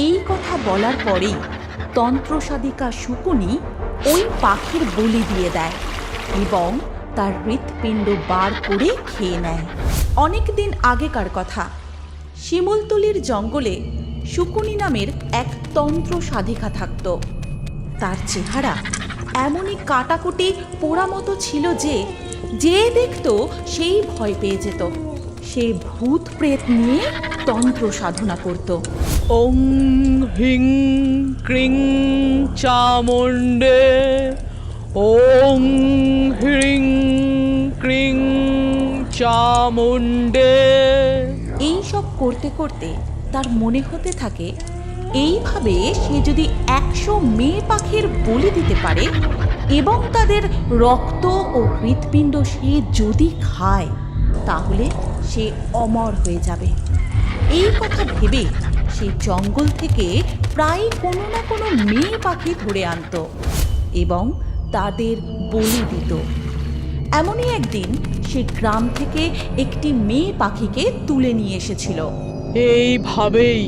এই কথা বলার পরেই তন্ত্রসাধিকা শকুনি ওই পাখির বলি দিয়ে দেয় এবং তার হৃৎপিণ্ড বার করে খেয়ে নেয়। অনেক দিন আগেকার কথা, শিমুলতলির জঙ্গলে শকুনি নামের এক তন্ত্র সাধিকা থাকত। তার চেহারা এমনই কাটাকুটি পোড়া মতো ছিল যে যে দেখত সেই ভয় পেয়ে যেত। সে ভূত প্রেত নিয়ে তন্ত্র সাধনা করত। ওং হিং ক্রিং চামুণ্ডে, ওং হ্রিং ক্রিং চামুণ্ডে। এই সব করতে করতে তার মনে হতে থাকে, এইভাবে সে যদি 100 মেয়ে পাখির বলি দিতে পারে এবং তাদের রক্ত ও হৃৎপিণ্ড সে যদি খায়, তাহলে সে অমর হয়ে যাবে। এই কথা ভেবে সে জঙ্গল থেকে প্রায় কোনো না কোনো মেয়ে পাখি ধরে আনত এবং তাদের বলি দিত। এমনই একদিন সে গ্রাম থেকে একটি মেয়ে পাখিকে তুলে নিয়ে এসেছিল। এইভাবেই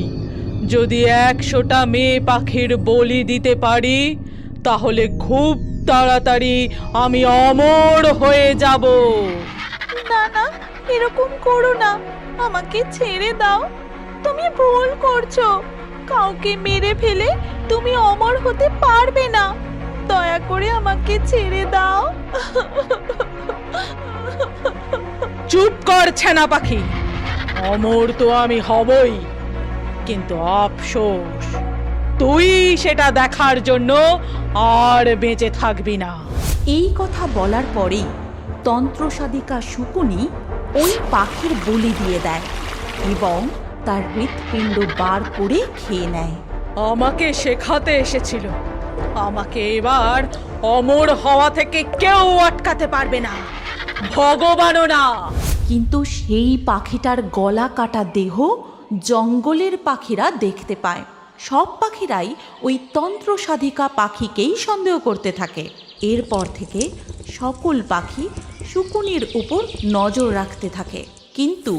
যদি 100টা মেয়ে পাখির বলি দিতে পারি, তাহলে খুব তাড়াতাড়ি আমি অমর হয়ে যাব। না না, এরকম করো না, আমাকে ছেড়ে দাও। তুমি ভুল করছো। কাউকে মেরে ফেলে তুমি অমর হতে পারবে না। দয়া করে আমাকে ছেড়ে দাও। চুপ কর ছেনা পাখি, অমর তো আমি হবই, কিন্তু আফসোস তুই সেটা দেখার জন্য আর বেঁচে থাকবি না। এই কথা বলার পরেই তন্ত্রসাধিকা শকুনি ওই পাখির বলি দিয়ে দেয় এবং তার হৃৎপিণ্ড বার করে খেয়ে নেয়। আমাকে শেখাতে এসেছিল, আমাকে এবার অমর হওয়া থেকে কেউ আটকাতে পারবে না, ভগবানও না। কিন্তু সেই পাখিটার গলা কাটা দেহ জঙ্গলের পাখিরা দেখতে পায়। সব পাখিরাই ওই তন্ত্রসাধিকা পাখিকেই সন্দেহ করতে থাকে। এরপর থেকে সকল পাখি শকুনির উপর নজর রাখতে থাকে, কিন্তু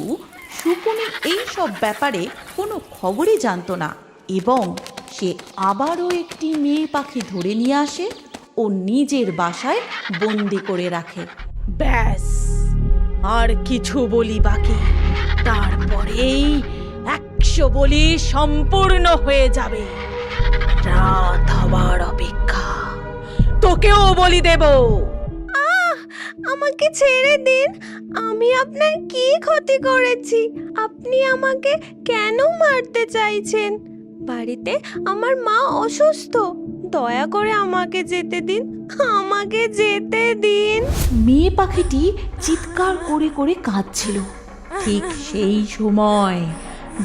শকুনি এই সব ব্যাপারে কোনো খবরই জানত না এবং সে আবারও একটি মেয়ে পাখি ধরে নিয়ে আসে ও নিজের বাসায় বন্দি করে রাখে। ব্যাস, আর কিছু বলি বাকি, তারপরেই 100 বলি সম্পূর্ণ হয়ে যাবে। রাত হবার অপেক্ষা, তোকেও বলি দেব। আমাকে ছেড়ে দিন। আমি আপনার কি ক্ষতি করেছি? আপনি আমাকে কেন মারতে চাইছেন? বাড়িতে আমার মা অসুস্থ। দয়া করে আমাকে যেতে দিন, আমাকে যেতে দিন। মেয়ে পাখিটি চিৎকার করে করে কাঁদছিল। ঠিক সেই সময়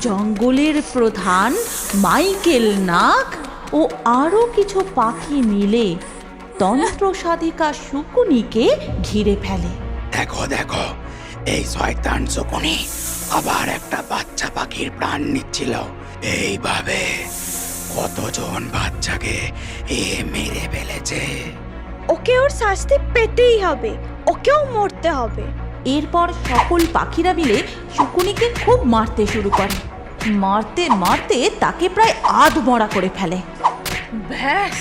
জঙ্গলের প্রধান মাইকেল নাগ ও আরও কিছু পাখি মিলে তন্ত্রসাধিকা শকুনিকে ঘিরে ফেলে। দেখো দেখো, এই শয়তান শকুনি আবার একটা বাচ্চা পাখির প্রাণ নিচ্ছিল। এইভাবে কতজন বাচ্চাকে এ মেরে ফেলেছে। ওকে ওর শাস্তি পেতেই হবে, ওকেও মরতে হবে। এরপর সকল পাখিরা মিলে শকুনিকে খুব মারতে শুরু করে। মারতে মারতে তাকে প্রায় আধমরা করে ফেলে। ব্যাস,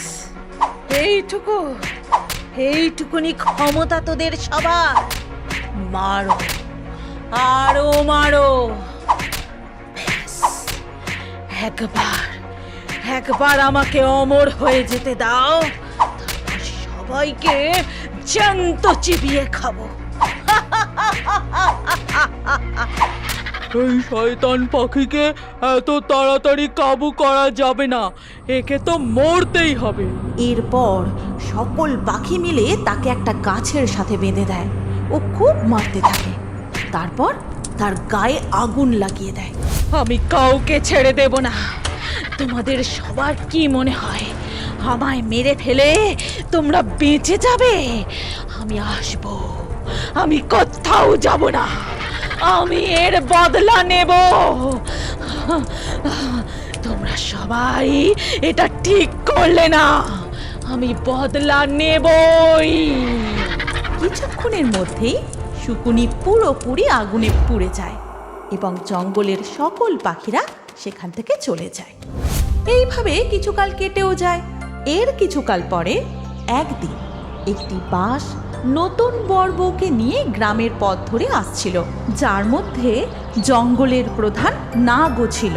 এইটুকুনি ক্ষমতা তোদের সবার। মারো, আরো মারো। ব্যাস, একবার আমাকে অমর হয়ে যেতে দাও, তারপর সবাইকে জ্যান্ত চিবিয়ে খাবো। এই শয়তান পাখিকে এত তাড়াতাড়ি কাবু করা যাবে না, একে তো মরতেই হবে। এরপর সকল পাখি মিলে তাকে একটা গাছের সাথে বেঁধে দেয় ও খুব মারতে থাকে। তারপর তার গায়ে আগুন লাগিয়ে দেয়। আমি কাউকে ছেড়ে দেব না। তোমাদের সবার কি মনে হয় আমায় মেরে ফেলে তোমরা বেঁচে যাবে? আমি আসবো, আমি কোথাও যাব না। আমি এর বদলা নেব। তোমরা সবাই এটা ঠিক করলে না, আমি বদলা নেবই। কিছুক্ষণের মধ্যেই শকুনি পুরোপুরি আগুনে পুড়ে যায় এবং জঙ্গলের সকল পাখিরা সেখান থেকে চলে যায়। এইভাবে কিছুকাল কেটেও যায়। এর কিছুকাল পরে একদিন একটি বাস নতুন বর বউকে নিয়ে গ্রামের পথ ধরে আসছিল, যার মধ্যে জঙ্গলের প্রধান নাগও ছিল।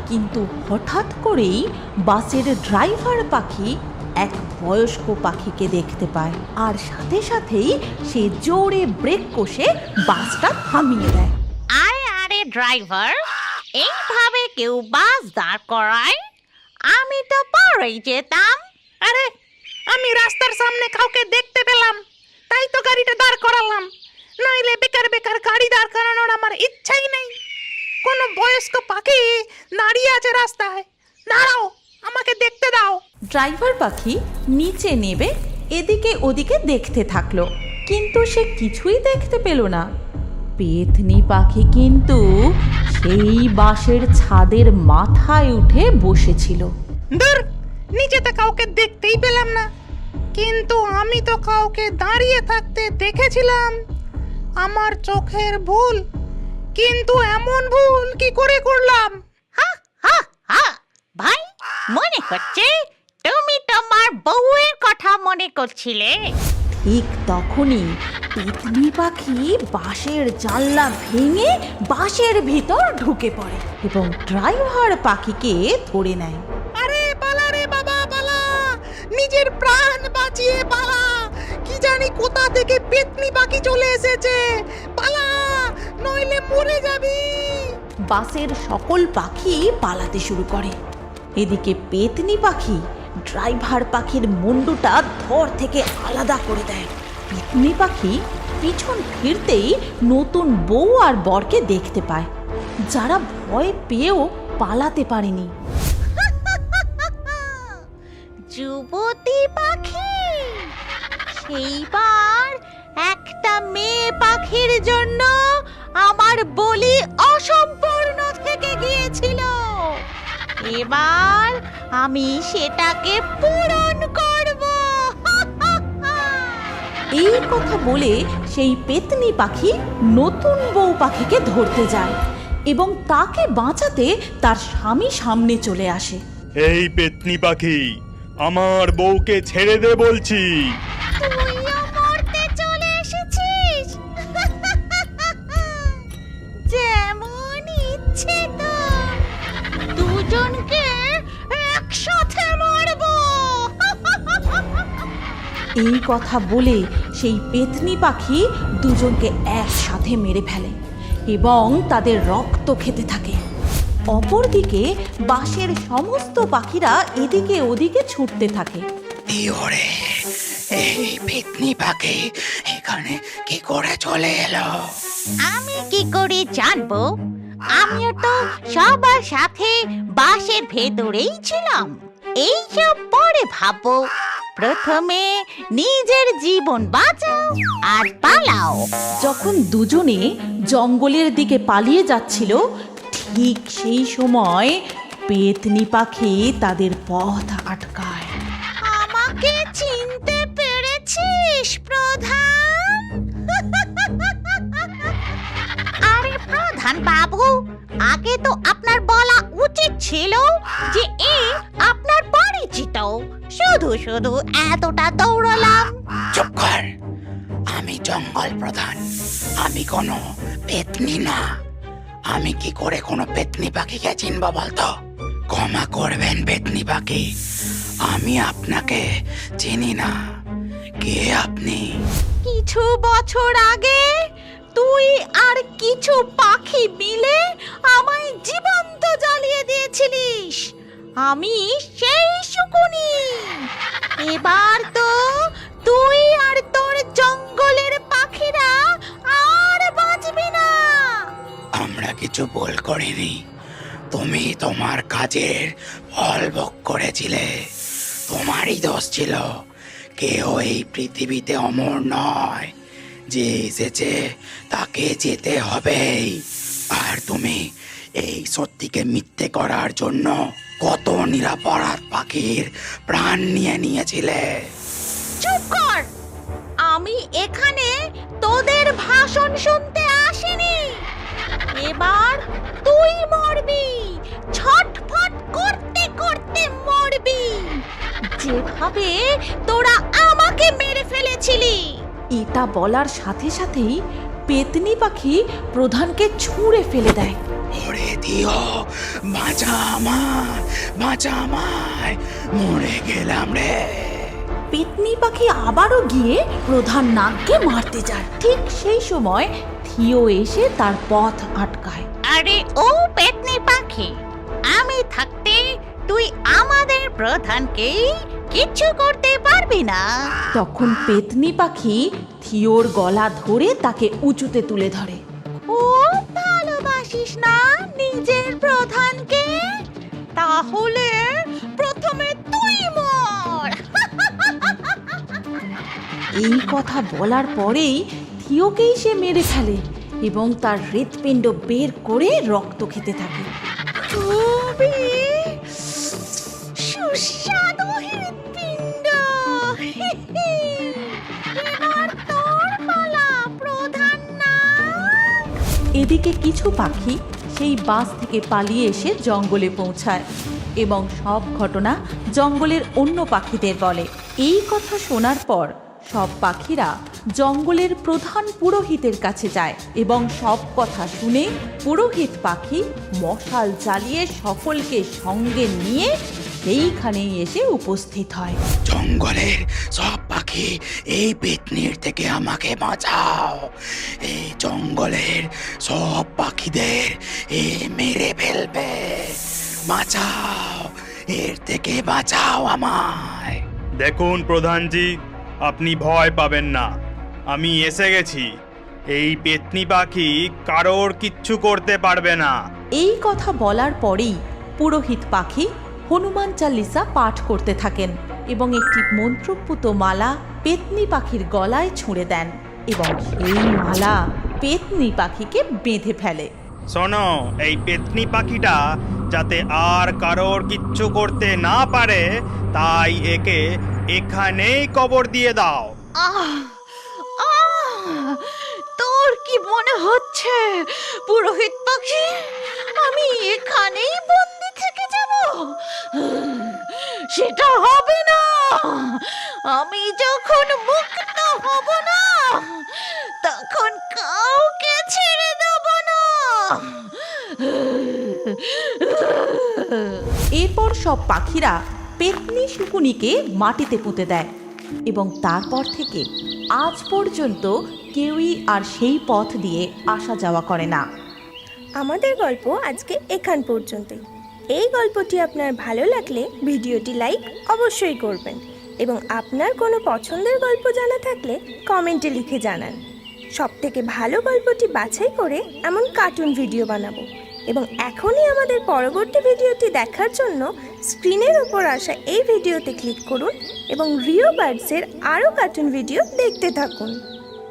কিন্তু হঠাৎ করেই বাসের ড্রাইভার পাখি এক বয়স্ক পাখিকে দেখতে পায়, আর সাথে সাথেই সে জোরে ব্রেক কষে বাসটা থামিয়ে দেয়। আরে ড্রাইভার, এইভাবে কেউ বাস দাঁড় করায়? আমি তো পরেই যেতাম। আরে আমি রাস্তার সামনে কাউকে দেখতে পেলাম, তাই তো গাড়িটা দাঁড় করালাম। নইলে বেকার বেকার গাড়ি দাঁড় করানোর আমার ইচ্ছাই নেই। কোনো বয়স্ক পাখি দাঁড়িয়ে আছে রাস্তায়, দাঁড়াও, আমাকে দেখতে দাও। ড্রাইভার পাখি নিচে নেবে এদিকে ওদিকে দেখতে থাকলো, কিন্তু সে কিছুই দেখতে পেল না। পেতনি পাখি কিন্তু সেই বাসের ছাদের মাথায় উঠে বসেছিল। দূর, নিচেতে কাউকে দেখতেই পেলাম না, কিন্তু আমি তো কাউকে দাঁড়িয়ে থাকতে দেখেছিলাম। আমার চোখের ভুল, কিন্তু এমন ভুল কি করে করলাম? হা হা হা, ভাই, মনে হচ্ছে তুমি তোমার বউয়ের কথা মনে করছিলে। ঠিক তখনই পেতনি পাখি বাসের জানলা ভেঙে বাসের ভিতর ঢুকে পড়ে এবং ড্রাইভার পাখিকে ধরে নেয়। আরে পালা রে বাবা, পালা, নিজের প্রাণ বাঁচিয়ে পালা। কি জানি কোথা থেকে পেতনি পাখি চলে এসেছে, পালা, নইলে মরে যাবি। বাসের সকল পাখি পালাতে শুরু করে। এদিকে পেতনি পাখি ড্রাইভার পাখির মুন্ডুটা ধর থেকে আলাদা করে দেয়। পেতনি পাখি পিছন ফিরতেই নতুন বউ আর বরকে দেখতে পায়, যারা ভয় পেয়েও পালাতে পারেনি। যুবতী পাখি, সেইবার একটা মেয়ে পাখির জন্য আমার বলি অসম্পূর্ণ থেকে গিয়েছিল। এবার আমি সেটাকে পূরণ করব। এই কথা বলে সেই পেতনি পাখি নতুন বউ পাখিকে ধরতে যায় এবং তাকে বাঁচাতে তার স্বামী সামনে চলে আসে। এই পেতনি পাখি, আমার বউকে ছেড়ে দে বলছি। তুইও মরতে চলে এসেছিস? যেমন ইচ্ছে তোর, দুজনকে একসাথে মারবো। এই কথা বলে সেই পেতনি পাখি দুজনকে একসাথে মেরে ফেলে এবং তাদের রক্ত খেতে থাকে। অপরদিকে বাসের সমস্ত পাখিরা এদিকে ওদিকে ছুটতে থাকে। ওরে, এই পেতনি পাখি এখানে কি করে চলে এলো? আমি কি করে জানবো? আমিও তো সবার সাথে বাসের ভেতরেই ছিলাম। এইসব পরে ভাববো, প্রথমে নিজের জীবন বাঁচাও আর পালাও। যখন দুজনে জঙ্গলের দিকে পালিয়ে যাচ্ছিল, ঠিক সেই সময় পেতনি পাখি তাদের পথ আটকায়। আমাকে চিনতে পেরেছিস প্রধান? আরে প্রধান বাবু, আগে তো আপনার বলা উচিত ছিল যে এ আপনার পরিচিত। শুধু শুধু এতটা দৌড়লাম। চুপ কর, আমি জঙ্গল প্রধান, আমি কোনো পেতনি না। আমি কি করে কোনো পেতনি পাখিকে চিনবো বলতো? ক্ষমা করবেন পেতনি পাখি, আমি আপনাকে চিনি না। কে আপনি? কিছু বছর আগে তুই আর কিছু পাখি মিলে আমায় জীবন্ত জ্বালিয়ে দিয়েছিলিস। আমি সেই শকুনি। এবার তো তুই আর তোর জঙ্গলের পাখিরা আর বাঁচবি না। আমরা কিছু ভুল করিনি, তুমি তোমার কাজের ফল ভোগ করেছিলে। তোমারই দোষ ছিল। কেউ এই পৃথিবীতে অমর নয়, যে এসেছে তাকে যেতে হবেই। আর তুমি এই সত্যিকে মিথ্যে করার জন্য কত নিরাপরাধ পাখির প্রাণ নিয়েছিলে। চুপ কর, আমি এখানে তোদের ভাষণ শুনতে আসিনি। এবার তুই মরবি। ছটফট করতে করতে যেভাবে তোরা আমাকে মেরে ফেলেছিলি। এটা বলার সাথে সাথেই পেতনি পাখি প্রধানকে ছুঁড়ে ফেলে দেয়। ওরে দিও, বাঁচা আমায়, মরে গেলাম রে। পেতনি পাখি আবারও গিয়ে প্রধান নাগকে মারতে যায়। ঠিক সেই সময় থিও এসে তার পথ আটকায়। আরে ও পেতনি পাখি, আমি থাকতে তুই আমাদের প্রধানকে কিচ্ছু করতে পারবি না। তখন পেতনি পাখি থিওর গলা ধরে তাকে উঁচুতে তুলে ধরে। ও ভালোবাসিস না নিজের প্রধানকে? তাহলে প্রথমে তুই মর। এই কথা বলার পরেই থিওকেই সে মেরে ফেলে এবং তার হৃৎপিণ্ড বের করে রক্ত খেতে থাকে। খুবই সুস্বাদু হৃৎপিণ্ড। এবার তোর পালা, প্রধান না। এদিকে কিছু পাখি সেই বাস থেকে পালিয়ে এসে জঙ্গলে পৌঁছায় এবং সব ঘটনা জঙ্গলের অন্য পাখিদের বলে। এই কথা শোনার পর সব পাখিরা জঙ্গলের প্রধান পুরোহিতের কাছে যায় এবং সব কথা শুনে পুরোহিত পাখি মশাল জ্বালিয়ে সকলকে সঙ্গে নিয়ে সেইখানেই এসে উপস্থিত হয়। জঙ্গলের সব পাখি, এই পেতনির থেকে আমাকে বাঁচাও। এই জঙ্গলের সব পাখিদের এ মেরে ফেলবে। বাঁচাও, এর থেকে বাঁচাও আমায়। দেখুন প্রধানজি, আপনি ভয় পাবেন না, আমি এসে গেছি। এই পেতনি পাখি কারোর কিচ্ছু করতে পারবে না। এই কথা বলার পরেই পুরোহিত পাখি হনুমান চালিসা পাঠ করতে থাকেন এবং একটি মন্ত্রপুত মালা পেতনি পাখির গলায় ছুঁড়ে দেন এবং সেই মালা পেতনি পাখিকে বেঁধে ফেলে। শোনো, এই পেতনি পাখিটা যাতে আর কারোর কিচ্ছু করতে না পারে, তাই একে এখানেই কবর দিয়ে দাও। তোর কি মনে হচ্ছে পুরোহিত পাখি আমি এখানেই বন্দি থেকে যাব? সেটা হবে না। আমি যখন মুক্ত হব না, তখন কাউকে ছেড়ে দেব না। এরপর সব পাখিরা পেতনি শুকুনিকে মাটিতে পুঁতে দেয় এবং তারপর থেকে আজ পর্যন্ত কেউই আর সেই পথ দিয়ে আসা যাওয়া করে না। আমাদের গল্প আজকে এখান পর্যন্তই। এই গল্পটি আপনার ভালো লাগলে ভিডিওটি লাইক অবশ্যই করবেন এবং আপনার কোনো পছন্দের গল্প জানা থাকলে কমেন্টে লিখে জানান। সবথেকে ভালো গল্পটি বাছাই করে এমন কার্টুন ভিডিও বানাবো এবং এখনই আমাদের পরবর্তী ভিডিওটি দেখার জন্য স্ক্রিনের ওপর আসা এই ভিডিওতে ক্লিক করুন এবং রিও বার্ডসের আরও কার্টুন ভিডিও দেখতে থাকুন।